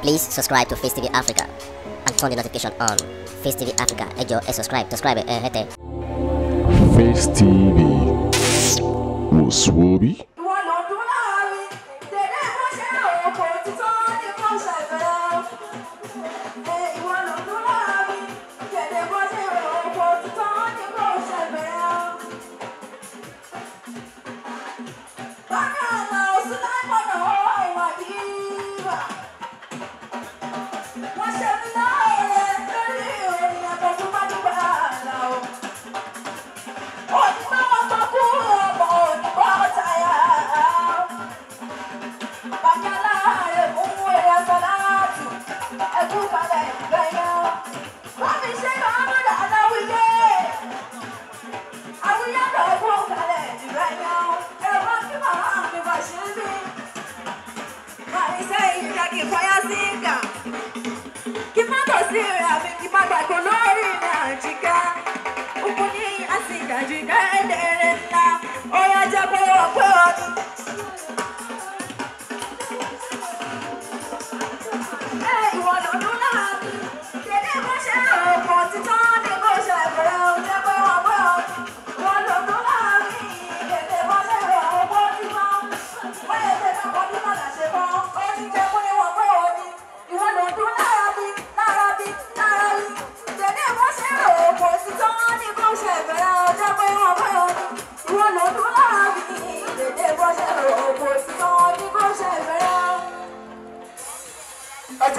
Please subscribe to Face TV Africa and turn the notification on. Face TV Africa, ẹ jọ̀ọ́ ẹ subscribe, hete. Face TV was Swoby.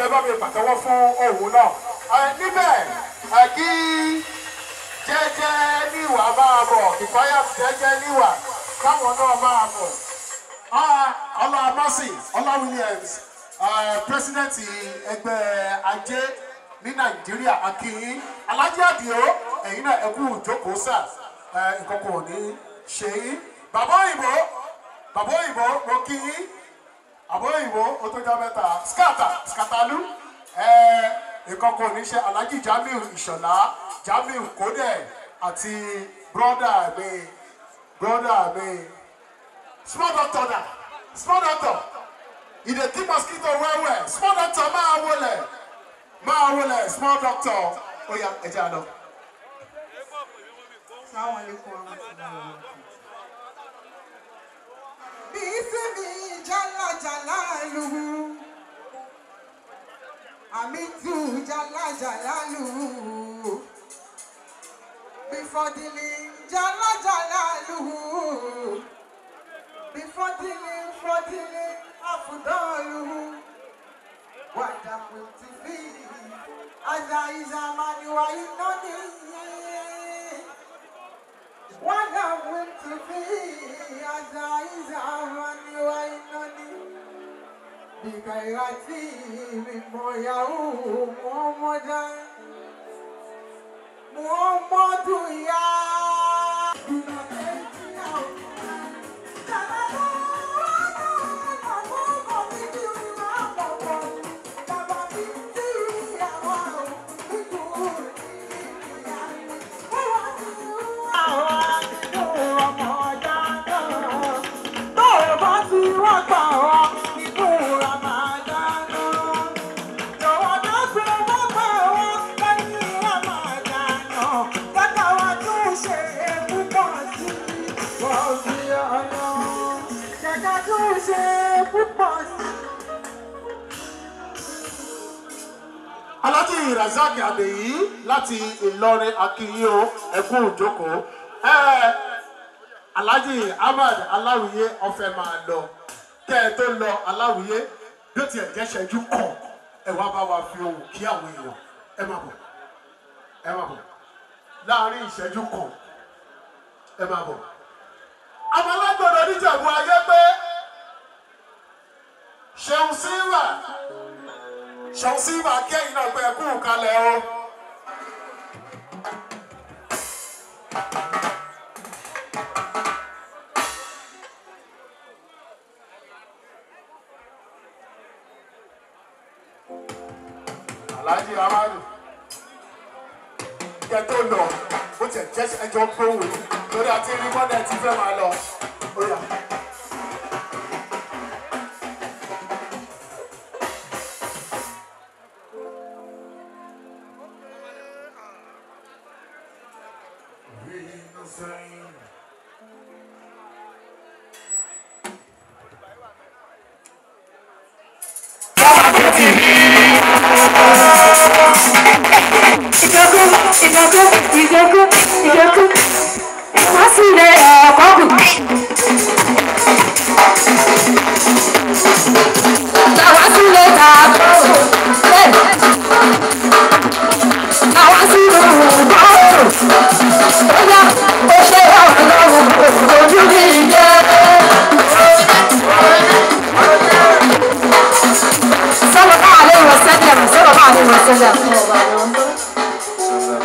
Ẹ bá mi pàtẹ́wọ́ fún òun náà. Níbẹ̀ kí jẹ́jẹ́ níwà máa bọ̀, ìfáyà jẹ́jẹ́ níwà káwọn náà máa bọ̀. Ọlá Mercy, Ọlá Williams, president ẹgbẹ́ ajé ní Nàìjíríà, akínyìn. Alhaji Adio, ẹ̀yin náà ẹ kú ìjókòó sà, nǹkan kò ní ṣe yín. Bàbá òyìnbó, mo kí yín. Àbóyìnbó ó tó jẹ́ mẹ́ta skatalu nǹkan kò ní ṣe Alhaji Jamiu Ìṣọ̀lá Jamiu Kódẹ̀ àti brọ́dà mi small doctor he dey keep mosquito well small doctor máa wọlé small doctor ó yá ẹ jẹ́ àlọ́. Bismi Jalla Jalaluhu, Amitu Jalla Jalaluhu, before dealing Jalla Jalaluhu, before dealing Afudaluhu, what I'm going to be, as I is a man you are in what I'm going to be, as I is a man you are in because I see me more to ya. Alhaji Razak Adeyi láti Ìlọrin akínyìn o ẹ kú ìjókòó. Alhaji Ahmad Aláwìyé ọ̀fẹ́ máa lọ kẹ́ ẹ tó lọ Aláwìyé bí ó tiẹ̀ jẹ́ ṣẹ́jú kan ẹ wá bá wa fi ohùn kí àwọn èèyàn ẹ máa bọ̀ láàrin ìṣẹ́jú kan ẹ máa bọ̀. Àwọn alágbọ̀dọ̀ níjẹ̀bú ayé pé Ṣeun Silva kẹ́yìn náà pé ẹ kú kalẹ̀ o. Alhaji Amadu kẹ́ tó lọ bó tiẹ̀ jẹ́ ẹjọ́ gbówó lórí àti rí mọ́lẹ̀ tí fẹ́ máa lọ.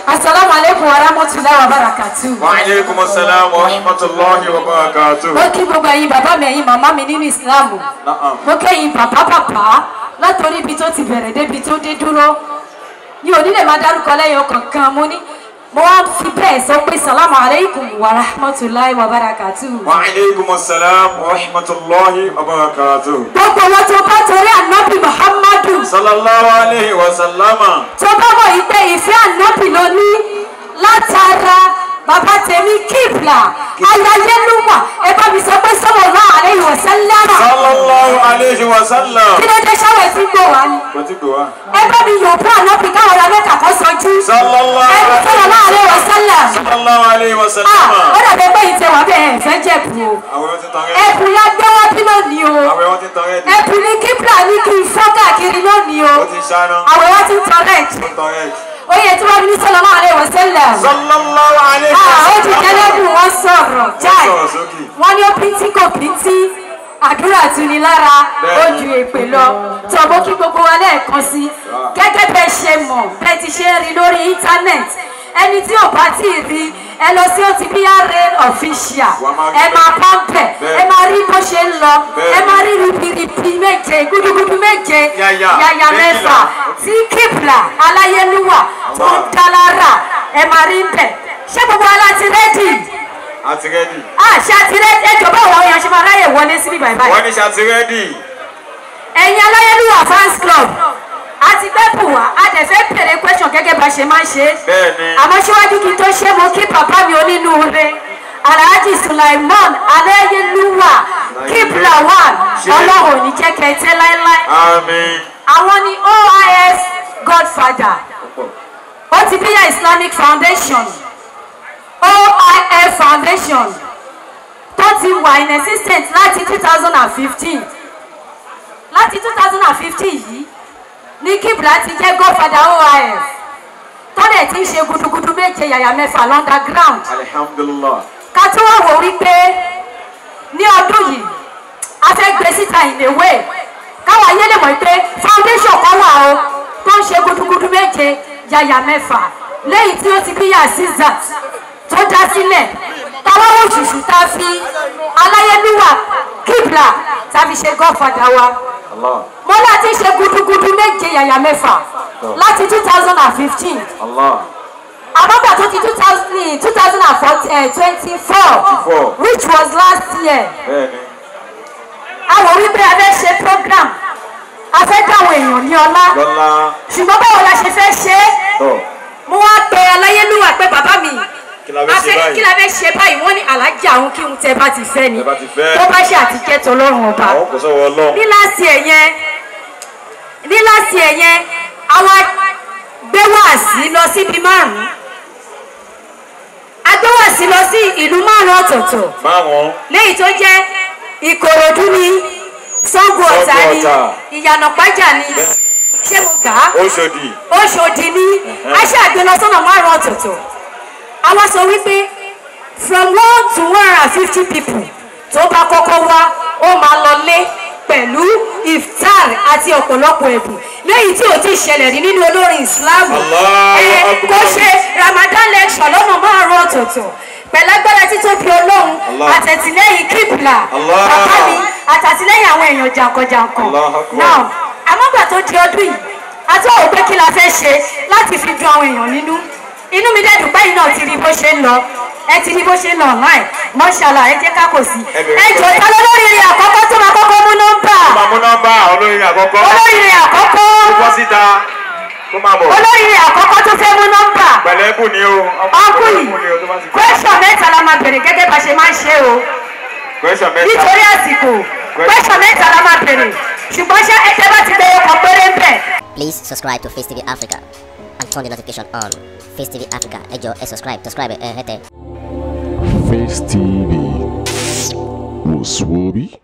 Assalamu alaikum wa rahmatullahi wa barakatuh. Wa alaikum assalam wa rahmatullahi wa barakatuh. Mo kí gbogbo ẹ̀yin bàbá mi ẹ̀yin màmá mi nínú Islam. Mo kẹ́yìn pàpà látòrí ibi tó ti bẹ̀rẹ̀ débi tó dé dúró. Mi ò ní lè máa dárúkọ lẹ́yìn ọ̀kọ̀ọ̀kan mo wá fi bẹ́ẹ̀ sọ pé salamu alaikum wa rahmatullahi wa barakatuh. Wa alaikum assalam wa rahmatullahi wa barakatuh. Gbogbo wọn tó bá torí ànábì Muhammadu. Sallallahu alaihi wa sallama. Tó bá mọ̀ yìí pé ìfẹ́ ànábì ló ní látara bàbá tèmi kíbla ayáyélúwà ẹ bá mi sọ pé sallallahu alaihi wa sallama. Sallallahu alaihi wa sallam. Kí ló dé ṣáwẹ̀ tí gbò wá ni? Kò tí gbò wá. Ẹ bá mi yòókù ànábì káwọn ọ̀rọ̀ mẹ́ta kan sọjú. Sallallahu alaihi wa sallam. Sallallahu alaihi wa sallama. Ó dàbí pé ìtẹ̀wà bẹ́ẹ̀ ẹ̀fẹ́ jẹ̀bù o. Àwọn ọtí tán rẹ̀. Ẹ̀bù la gbé wá bí lónìí o. Àwọn ọtí tán rẹ̀. Ẹ̀bù ni kíbla ní kí n fọ́ káàkiri lónìí o. Ó ti ṣáná. Àwọn wá ti tọ́ rẹ̀. Ó tán rẹ̀. Oye tí wọ́n fi ní sallallahu alaihi wa sallam. Sallallahu alaihi wa sallam. Ó ti jẹ́lẹ́bù wọ́n sọ̀rọ̀ jáì. Wọ́n ní ó píntí kò píntí. Àdúrà tún ni lára ojú èpè lọ. Tọ́bọ́ kí gbogbo wa lẹ́ẹ̀kan sí. Gẹ́gẹ́ bẹ́ẹ̀ ṣe mọ̀ bẹ́ẹ̀ ti ṣe rí lórí íńtánẹ́ẹ̀tì. Ẹni tí ò bá tí ì rí ẹ lọ sí OTBRN official. Ẹ máa pọ́ńpẹ̀. Ẹ máa rí bó ṣe ń lọ. Ẹ máa rí ribiribi méje gúdúgúdú méje yàyà mẹ́fà tí kíbla aláyélúwà tó ń dálára ẹ máa rí bẹ̀. Ṣé gbogbo wa láti rẹ́dì? Àti rẹ́dì. Ṣé àti rẹ́dì? Ẹ jọ̀bọ́ àwọn èèyàn ṣe máa ráyè wọlé síbí báyìí. Wọ́n ní ṣe àti rẹ́dì. Ẹ̀yin aláyélúwà fans club àti gbẹ́bù wá a dẹ̀ fẹ́ bèrè question gẹ́gẹ́ bá ṣe máa ń ṣe. Bẹ́ẹ̀ni. Àmọ́ síwájú kí n tó ṣe mo kí bàbá mi onínúure Alhaji Sulaiman Aláyélúwà kíbla one Ọlọ́run ò ní jẹ́ kẹtẹ́ láéláé. Àmín. Àwọn ni OIF Godfather OTBRN Islamic Foundation OIF Foundation tó ti wà in existence láti 2015 láti 2015 yìí ní kíbla ti jẹ́ Godfather OIF tọ́lẹ̀ tí ń ṣe gudugudu méje yàyà mẹ́fà l'underground. Alhamdulillah. Ká tó wá wò wípé ní ọdún yìí a fẹ́ gbé síta ìléwé káwọn ayé lè mọ̀ pé foundation kan wà o tó ń ṣe gudugudu méje yàyà mẹ́fà lẹ́yìn tí ó ti bí Yazizat tó dá sílẹ̀ táwọn òṣùṣù tá a fi Aláyélúwà kíbla tá a fi ṣe Godfather wa. Mo láti ṣe gudugudu méje yàyà mẹ́fà láti 2015. Àbábà tó ti 2024 which was last year. Àwọn wípé a fẹ́ ṣe program a fẹ́ dáwọn èèyàn ní ọlá ṣùgbọ́n báwo la ṣe fẹ́ ṣe é mo wá pe Aláyélúwà pé bàbá mi kí la fẹ́ ṣe báyìí wọ́n ní alájà àwọn kí n tẹ́ bá ti fẹ́ ni tó bá ṣe àtijẹ́ tọlọ́run ọba ní láti ẹ̀yẹn àwọn gbé wáàsí lọ síbi márùn-ún agbéwàsí lọ sí ìlú márùn-ún ọ̀tọ̀ọ̀tọ̀ léyìí tó jẹ́ Ìkòròdú ní Ṣàngó Ọ̀tà ní Ìyànà Pájà ní ṣé mo gbà á Òṣòdì ní aṣẹ́ àgbélọ́sọ́nà márùn-ún ọ̀tọ̀ọ̀tọ̀ àwọn sọ wípé from 1 to 150 people tó bá kọ́kọ́ wá ó máa lọ lé pẹ̀lú iftar àti ọ̀pọ̀lọpọ̀ ẹ̀bùn lẹ́yìn tí ò ti ṣẹlẹ̀ rí nínú olórin Islam kò ṣe Ramadan lecture lọ́nà márùn-ún ọ̀tọ̀ọ̀tọ̀ pẹ̀lágbára títóbi Ọlọ́run àtẹ̀tìlẹ́yìn kíbla bàbá mi àtàtìlẹ́yìn àwọn èèyàn jàǹkànjàǹkàn náà àmọ́gbà tó di ọdún yìí àti òun pé kí la fẹ́ ṣe láti fi dùn àwọn èèyàn nínú inú mi dẹ́dùn pé iná ti rí bó ṣe ń lọ ẹ ti rí bó ṣe ń lọ online mọ́ṣálà ẹ jẹ́ ká kò sí ẹ jọ ta lólóríire àkọ́kọ́ tó máa kọ́kọ́ mú nọ́mbà olóríire àkọ́kọ́ olóríire àkọ́kọ́ tó fẹ́ mú nọ́mbà ọkùnrin question mẹ́ta la máa bèrè gẹ́gẹ́ bá ṣe máa ń ṣe o. Nítorí àsìkò, question mẹ́ta la máa bèrè. Ṣùgbọ́n ṣé ẹ̀jẹ̀ bá ti gbé ọkọ̀ péré ń bẹ̀? Please subscribe to Face TV Africa and turn the notification on. Face TV Africa, ẹ jọ̀ọ́ ẹ subscribe hete. Face TV was Swoby.